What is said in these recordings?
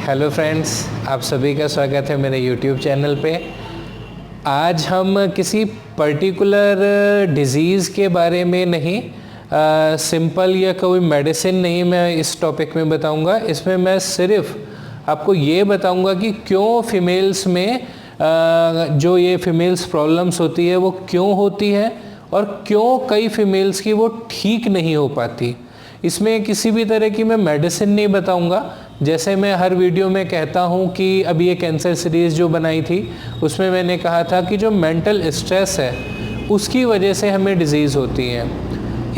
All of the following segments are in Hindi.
हेलो फ्रेंड्स, आप सभी का स्वागत है मेरे यूट्यूब चैनल पे। आज हम किसी पर्टिकुलर डिज़ीज़ के बारे में नहीं, सिंपल या कोई मेडिसिन नहीं मैं इस टॉपिक में बताऊंगा। इसमें मैं सिर्फ आपको ये बताऊंगा कि क्यों फीमेल्स में जो ये फीमेल्स प्रॉब्लम्स होती है वो क्यों होती है और क्यों कई फीमेल्स की वो ठीक नहीं हो पाती। इसमें किसी भी तरह की मैं मेडिसिन नहीं बताऊंगा। जैसे मैं हर वीडियो में कहता हूं कि अभी ये कैंसर सीरीज़ जो बनाई थी उसमें मैंने कहा था कि जो मेंटल स्ट्रेस है उसकी वजह से हमें डिज़ीज़ होती है।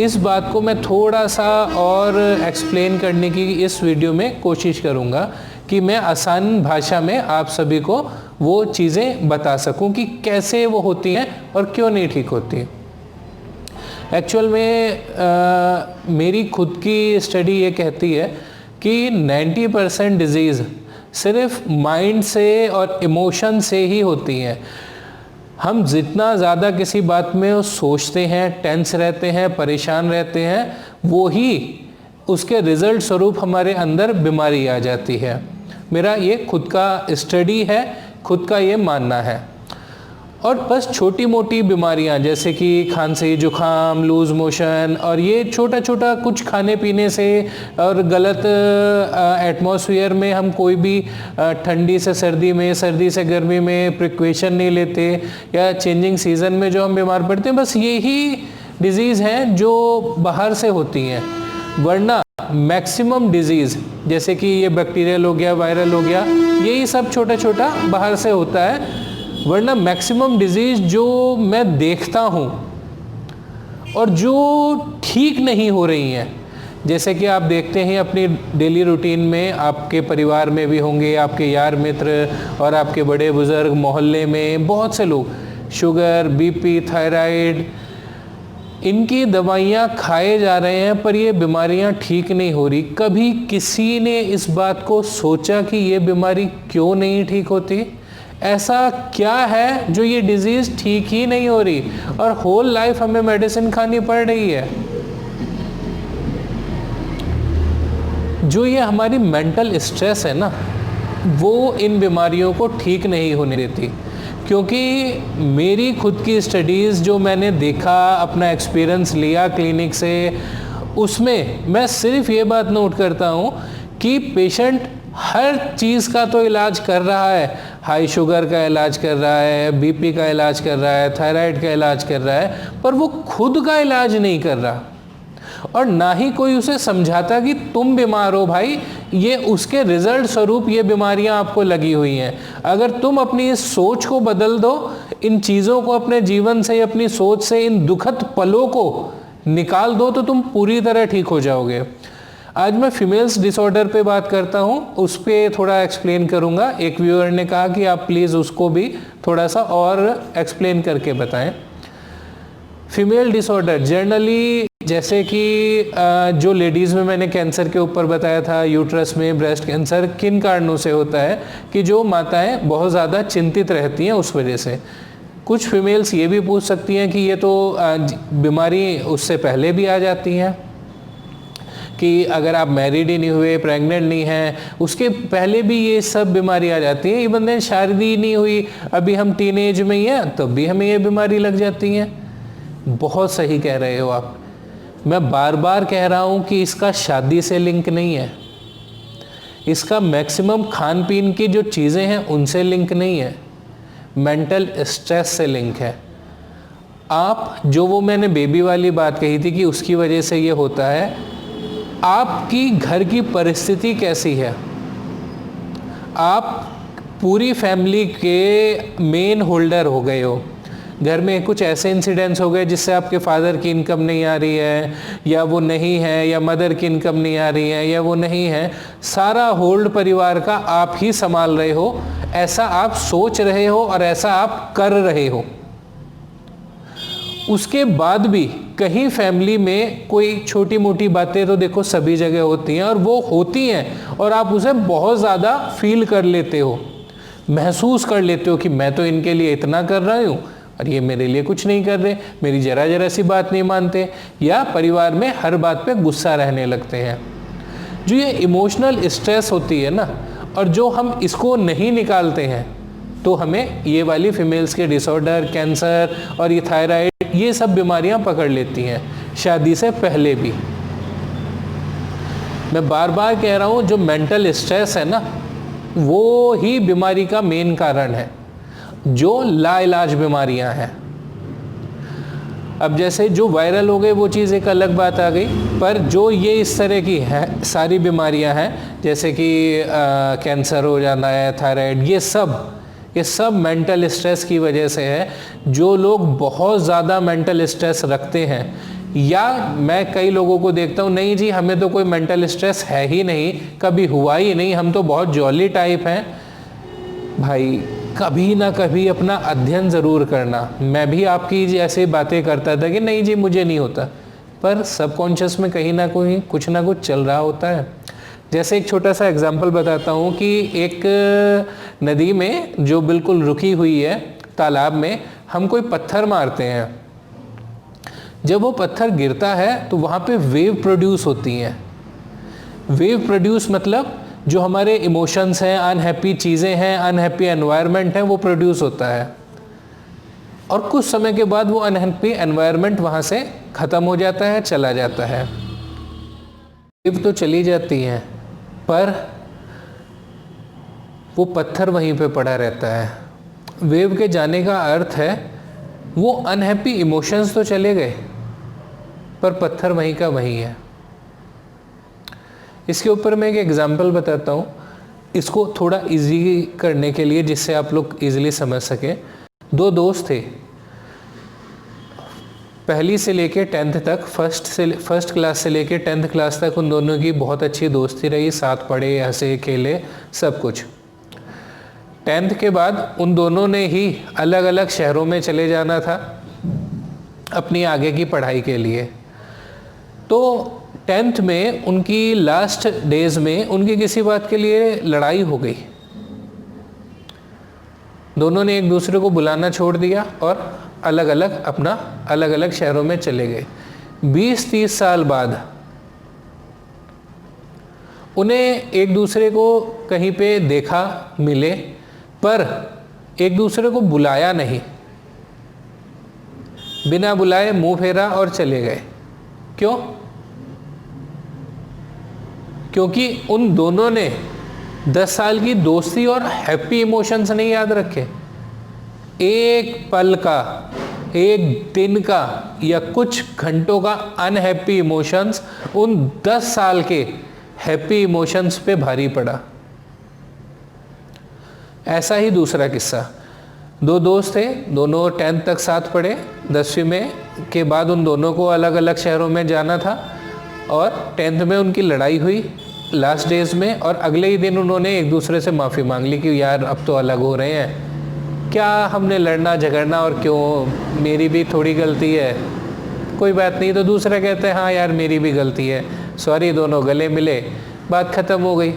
इस बात को मैं थोड़ा सा और एक्सप्लेन करने की इस वीडियो में कोशिश करूंगा कि मैं आसान भाषा में आप सभी को वो चीज़ें बता सकूं कि कैसे वो होती हैं और क्यों नहीं ठीक होती। एक्चुअल में मेरी खुद की स्टडी ये कहती है कि 90% डिज़ीज़ सिर्फ माइंड से और इमोशन से ही होती हैं। हम जितना ज़्यादा किसी बात में सोचते हैं, टेंस रहते हैं, परेशान रहते हैं, वो ही उसके रिज़ल्ट स्वरूप हमारे अंदर बीमारी आ जाती है। मेरा ये खुद का स्टडी है, खुद का ये मानना है। और बस छोटी मोटी बीमारियां जैसे कि खांसी, जुखाम, लूज़ मोशन और ये छोटा छोटा कुछ खाने पीने से और गलत एटमॉस्फेयर में हम कोई भी ठंडी से सर्दी में, सर्दी से गर्मी में प्रिकॉशन नहीं लेते या चेंजिंग सीज़न में जो हम बीमार पड़ते हैं, बस यही डिज़ीज़ हैं जो बाहर से होती हैं। वरना मैक्सिमम डिज़ीज़ जैसे कि ये बैक्टीरियल हो गया, वायरल हो गया, यही सब छोटा छोटा बाहर से होता है। वरना मैक्सिमम डिज़ीज़ जो मैं देखता हूँ और जो ठीक नहीं हो रही हैं, जैसे कि आप देखते हैं अपनी डेली रूटीन में, आपके परिवार में भी होंगे, आपके यार मित्र और आपके बड़े बुज़ुर्ग, मोहल्ले में बहुत से लोग शुगर, बीपी, थायराइड, इनकी दवाइयाँ खाए जा रहे हैं पर ये बीमारियाँ ठीक नहीं हो रही। कभी किसी ने इस बात को सोचा कि ये बीमारी क्यों नहीं ठीक होती? ऐसा क्या है जो ये डिज़ीज़ ठीक ही नहीं हो रही और होल लाइफ हमें मेडिसिन खानी पड़ रही है? जो ये हमारी मेंटल स्ट्रेस है ना, वो इन बीमारियों को ठीक नहीं होने देती। क्योंकि मेरी खुद की स्टडीज़ जो मैंने देखा, अपना एक्सपीरियंस लिया क्लिनिक से, उसमें मैं सिर्फ ये बात नोट करता हूँ कि पेशेंट हर चीज़ का तो इलाज कर रहा है, हाई शुगर का इलाज कर रहा है, बीपी का इलाज कर रहा है, थायराइड का इलाज कर रहा है, पर वो खुद का इलाज नहीं कर रहा और ना ही कोई उसे समझाता कि तुम बीमार हो भाई, ये उसके रिजल्ट स्वरूप ये बीमारियां आपको लगी हुई हैं। अगर तुम अपनी इस सोच को बदल दो, इन चीज़ों को अपने जीवन से, अपनी सोच से, इन दुखद पलों को निकाल दो तो तुम पूरी तरह ठीक हो जाओगे। आज मैं फीमेल्स डिसऑर्डर पे बात करता हूँ, उस पर थोड़ा एक्सप्लेन करूँगा। एक व्यूअर ने कहा कि आप प्लीज़ उसको भी थोड़ा सा और एक्सप्लेन करके बताएं। फीमेल डिसऑर्डर जनरली, जैसे कि जो लेडीज़ में मैंने कैंसर के ऊपर बताया था, यूट्रस में ब्रेस्ट कैंसर किन कारणों से होता है कि जो माताएं बहुत ज़्यादा चिंतित रहती हैं उस वजह से। कुछ फीमेल्स ये भी पूछ सकती हैं कि ये तो बीमारी उससे पहले भी आ जाती हैं, कि अगर आप मैरिड ही नहीं हुए, प्रेग्नेंट नहीं हैं, उसके पहले भी ये सब बीमारी आ जाती है। इवन देन शादी नहीं हुई, अभी हम टीनेज में ही हैं, तब भी हमें ये बीमारी लग जाती है। बहुत सही कह रहे हो आप। मैं बार बार कह रहा हूँ कि इसका शादी से लिंक नहीं है, इसका मैक्सिमम खान पीन की जो चीज़ें हैं उनसे लिंक नहीं है, मेंटल स्ट्रेस से लिंक है। आप जो वो मैंने बेबी वाली बात कही थी कि उसकी वजह से ये होता है, आपकी घर की परिस्थिति कैसी है? आप पूरी फैमिली के मेन होल्डर हो गए हो, घर में कुछ ऐसे इंसिडेंट्स हो गए जिससे आपके फादर की इनकम नहीं आ रही है, या वो नहीं है, या मदर की इनकम नहीं आ रही है, या वो नहीं है, सारा होल्ड परिवार का आप ही संभाल रहे हो, ऐसा आप सोच रहे हो और ऐसा आप कर रहे हो। उसके बाद भी कहीं फैमिली में कोई छोटी मोटी बातें तो देखो सभी जगह होती हैं और वो होती हैं और आप उसे बहुत ज़्यादा फील कर लेते हो, महसूस कर लेते हो कि मैं तो इनके लिए इतना कर रहा हूँ और ये मेरे लिए कुछ नहीं कर रहे, मेरी जरा जरा सी बात नहीं मानते, या परिवार में हर बात पे गुस्सा रहने लगते हैं। जो ये इमोशनल स्ट्रेस होती है ना, और जो हम इसको नहीं निकालते हैं तो हमें ये वाली फीमेल्स के डिसऑर्डर, कैंसर और ये थायराइड, ये सब बीमारियां पकड़ लेती हैं शादी से पहले भी। मैं बार बार कह रहा हूँ, जो मेंटल स्ट्रेस है ना, वो ही बीमारी का मेन कारण है, जो लाइलाज बीमारियां हैं। अब जैसे जो वायरल हो गए वो चीज़ एक अलग बात आ गई, पर जो ये इस तरह की है सारी बीमारियां हैं, जैसे कि कैंसर हो जाना है, थायराइड, ये सब मेंटल स्ट्रेस की वजह से है। जो लोग बहुत ज़्यादा मेंटल स्ट्रेस रखते हैं, या मैं कई लोगों को देखता हूँ, नहीं जी हमें तो कोई मेंटल स्ट्रेस है ही नहीं, कभी हुआ ही नहीं, हम तो बहुत जॉली टाइप हैं। भाई कभी ना कभी अपना अध्ययन ज़रूर करना। मैं भी आपकी ऐसे बातें करता था कि नहीं जी मुझे नहीं होता, पर सबकॉन्शियस में कहीं ना कहीं कुछ ना कुछ चल रहा होता है। जैसे एक छोटा सा एग्जांपल बताता हूँ कि एक नदी में जो बिल्कुल रुकी हुई है, तालाब में हम कोई पत्थर मारते हैं, जब वो पत्थर गिरता है तो वहाँ पे वेव प्रोड्यूस होती हैं। वेव प्रोड्यूस मतलब जो हमारे इमोशंस हैं, अनहैप्पी चीज़ें हैं, अनहैप्पी एनवायरनमेंट है, वो प्रोड्यूस होता है, और कुछ समय के बाद वो अनहैप्पी एनवायरनमेंट वहाँ से ख़त्म हो जाता है, चला जाता है। वेव तो चली जाती हैं, पर वो पत्थर वहीं पे पड़ा रहता है। वेव के जाने का अर्थ है वो अनहैप्पी इमोशंस तो चले गए, पर पत्थर वहीं का वहीं है। इसके ऊपर मैं एक एग्जांपल बताता हूँ, इसको थोड़ा इजी करने के लिए, जिससे आप लोग इजीली समझ सकें। दो दोस्त थे, पहली से लेके 10th तक, फर्स्ट क्लास से लेके 10th क्लास तक उन दोनों की बहुत अच्छी दोस्ती रही, साथ पढ़े, हंसे, खेले, सब कुछ। 10th के बाद उन दोनों ने ही अलग अलग शहरों में चले जाना था अपनी आगे की पढ़ाई के लिए। तो 10th में उनकी लास्ट डेज में उनकी किसी बात के लिए लड़ाई हो गई। दोनों ने एक दूसरे को बुलाना छोड़ दिया और अलग अलग शहरों में चले गए। 20-30 साल बाद उन्हें एक दूसरे को कहीं पे देखा, मिले, पर एक दूसरे को बुलाया नहीं, बिना बुलाए मुंह फेरा और चले गए। क्यों? क्योंकि उन दोनों ने 10 साल की दोस्ती और हैप्पी इमोशंस नहीं याद रखे। एक पल का, एक दिन का या कुछ घंटों का अनहैप्पी इमोशंस उन 10 साल के हैप्पी इमोशंस पे भारी पड़ा। ऐसा ही दूसरा किस्सा, दो दोस्त थे, दोनों 10th तक साथ पढ़े, 10वीं में के बाद उन दोनों को अलग अलग शहरों में जाना था, और 10th में उनकी लड़ाई हुई लास्ट डेज में, और अगले ही दिन उन्होंने एक दूसरे से माफ़ी मांग ली कि यार अब तो अलग हो रहे हैं, क्या हमने लड़ना झगड़ना, और क्यों, मेरी भी थोड़ी गलती है, कोई बात नहीं। तो दूसरा कहते हैं हाँ यार मेरी भी गलती है, सॉरी, दोनों गले मिले, बात ख़त्म हो गई।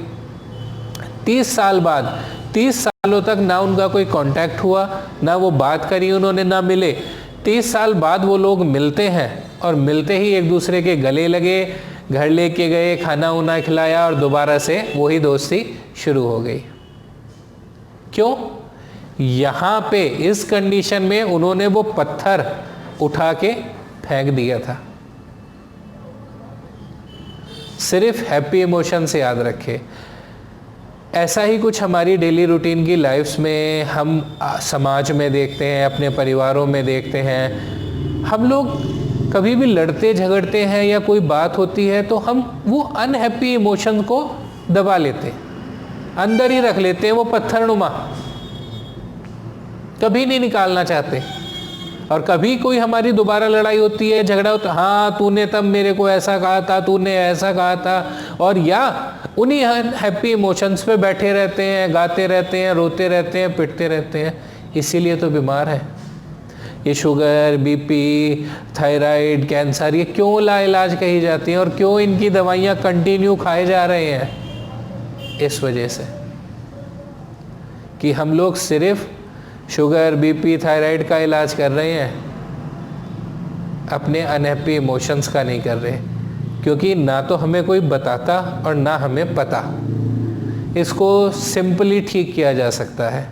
30 साल बाद, 30 सालों तक ना उनका कोई कांटेक्ट हुआ, ना वो बात करी उन्होंने, ना मिले। 30 साल बाद वो लोग मिलते हैं, और मिलते ही एक दूसरे के गले लगे, घर लेके गए, खाना उना खिलाया, और दोबारा से वही दोस्ती शुरू हो गई। क्यों? यहाँ पे इस कंडीशन में उन्होंने वो पत्थर उठा के फेंक दिया था। सिर्फ हैप्पी इमोशन से याद रखे। ऐसा ही कुछ हमारी डेली रूटीन की लाइफ्स में हम समाज में देखते हैं, अपने परिवारों में देखते हैं। हम लोग कभी भी लड़ते झगड़ते हैं या कोई बात होती है तो हम वो अनहैप्पी इमोशन को दबा लेते हैं, अंदर ही रख लेते हैं, वो पत्थरनुमा, कभी नहीं निकालना चाहते। और कभी कोई हमारी दोबारा लड़ाई होती है, झगड़ा होता है, हाँ तूने तब मेरे को ऐसा कहा था, तूने ऐसा कहा था, और या उन्हीं हैप्पी इमोशंस पे बैठे रहते हैं, गाते रहते हैं, रोते रहते हैं, पिटते रहते हैं। इसीलिए तो बीमार है ये शुगर, बीपी, थायराइड, कैंसर, ये क्यों लाइलाज कही जाती हैं और क्यों इनकी दवाइयाँ कंटिन्यू खाए जा रहे हैं? इस वजह से कि हम लोग सिर्फ शुगर, बीपी, थायराइड का इलाज कर रहे हैं, अपने अनहैप्पी इमोशंस का नहीं कर रहे, क्योंकि ना तो हमें कोई बताता और ना हमें पता। इसको सिंपली ठीक किया जा सकता है।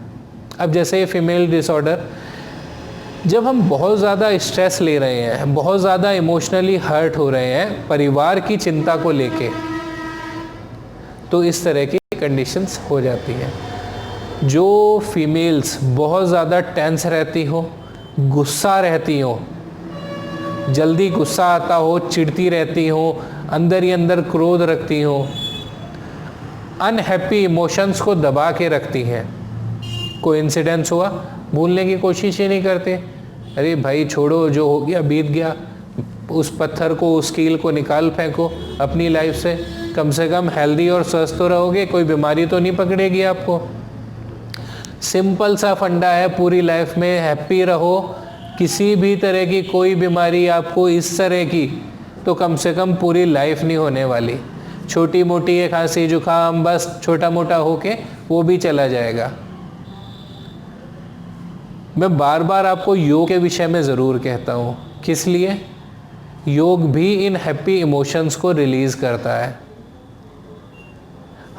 अब जैसे फीमेल डिसऑर्डर, जब हम बहुत ज़्यादा स्ट्रेस ले रहे हैं, बहुत ज़्यादा इमोशनली हर्ट हो रहे हैं परिवार की चिंता को लेके, तो इस तरह की कंडीशंस हो जाती हैं। जो फीमेल्स बहुत ज़्यादा टेंस रहती हो, गुस्सा रहती हो, जल्दी गुस्सा आता हो, चिढ़ती रहती हो, अंदर ही अंदर क्रोध रखती हो, अनहैप्पी इमोशंस को दबा के रखती हैं, कोई इंसिडेंस हुआ भूलने की कोशिश ही नहीं करते, अरे भाई छोड़ो, जो हो गया बीत गया, उस पत्थर को, उस कील को निकाल फेंको अपनी लाइफ से, कम हेल्दी और स्वस्थ तो रहोगे, कोई बीमारी तो नहीं पकड़ेगी आपको। सिंपल सा फंडा है, पूरी लाइफ में हैप्पी रहो, किसी भी तरह की कोई बीमारी आपको इस तरह की तो कम से कम पूरी लाइफ नहीं होने वाली। छोटी मोटी एक खांसी जुकाम बस छोटा मोटा होके वो भी चला जाएगा। मैं बार बार आपको योग के विषय में ज़रूर कहता हूँ, किस लिए? योग भी इन हैप्पी इमोशंस को रिलीज़ करता है।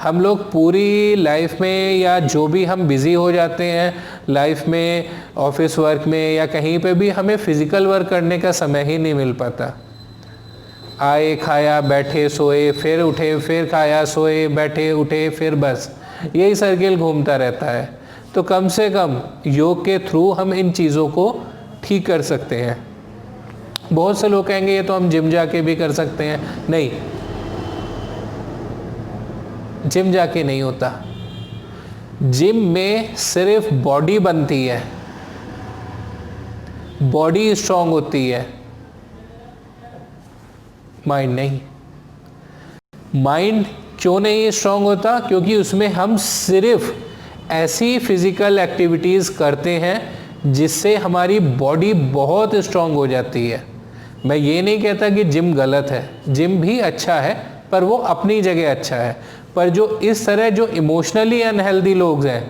हम लोग पूरी लाइफ में या जो भी हम बिज़ी हो जाते हैं लाइफ में, ऑफिस वर्क में या कहीं पे भी, हमें फ़िज़िकल वर्क करने का समय ही नहीं मिल पाता। आए, खाया, बैठे, सोए, फिर उठे, फिर खाया, सोए, बैठे, उठे, फिर बस यही सर्किल घूमता रहता है। तो कम से कम योग के थ्रू हम इन चीज़ों को ठीक कर सकते हैं। बहुत से लोग कहेंगे ये तो हम जिम जाके भी कर सकते हैं। नहीं, जिम जाके नहीं होता। जिम में सिर्फ बॉडी बनती है, बॉडी स्ट्रांग होती है, माइंड नहीं। माइंड क्यों नहीं स्ट्रांग होता? क्योंकि उसमें हम सिर्फ ऐसी फिजिकल एक्टिविटीज़ करते हैं जिससे हमारी बॉडी बहुत स्ट्रांग हो जाती है। मैं ये नहीं कहता कि जिम गलत है, जिम भी अच्छा है, पर वो अपनी जगह अच्छा है। पर जो इस तरह जो इमोशनली अनहेल्दी लोग हैं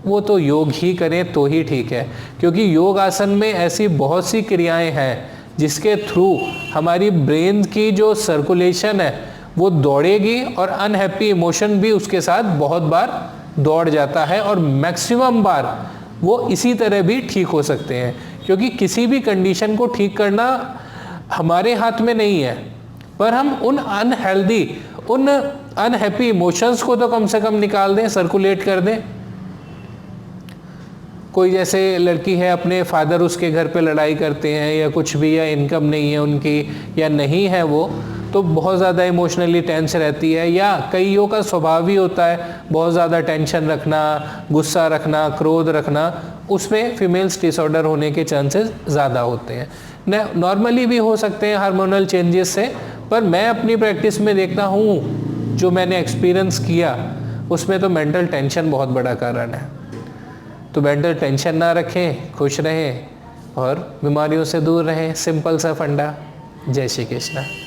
वो तो योग ही करें तो ही ठीक है, क्योंकि योग आसन में ऐसी बहुत सी क्रियाएं हैं जिसके थ्रू हमारी ब्रेन की जो सर्कुलेशन है वो दौड़ेगी और अनहैप्पी इमोशन भी उसके साथ बहुत बार दौड़ जाता है, और मैक्सिमम बार वो इसी तरह भी ठीक हो सकते हैं। क्योंकि किसी भी कंडीशन को ठीक करना हमारे हाथ में नहीं है, पर हम उन अनहेल्दी, उन अनहैप्पी इमोशंस को तो कम से कम निकाल दें, सर्कुलेट कर दें। कोई जैसे लड़की है, अपने फादर उसके घर पे लड़ाई करते हैं या कुछ भी, या इनकम नहीं है उनकी या नहीं है वो, तो बहुत ज़्यादा इमोशनली टेंस रहती है। या कईयों का स्वभाव ही होता है बहुत ज़्यादा टेंशन रखना, गुस्सा रखना, क्रोध रखना, उसमें फीमेल्स डिसऑर्डर होने के चांसेस ज़्यादा होते हैं। नॉर्मली भी हो सकते हैं हार्मोनल चेंजेस से, पर मैं अपनी प्रैक्टिस में देखता हूँ, जो मैंने एक्सपीरियंस किया उसमें तो मेंटल टेंशन बहुत बड़ा कारण है। तो मेंटल टेंशन ना रखें, खुश रहें और बीमारियों से दूर रहें। सिंपल सा फंडा। जय श्री कृष्ण।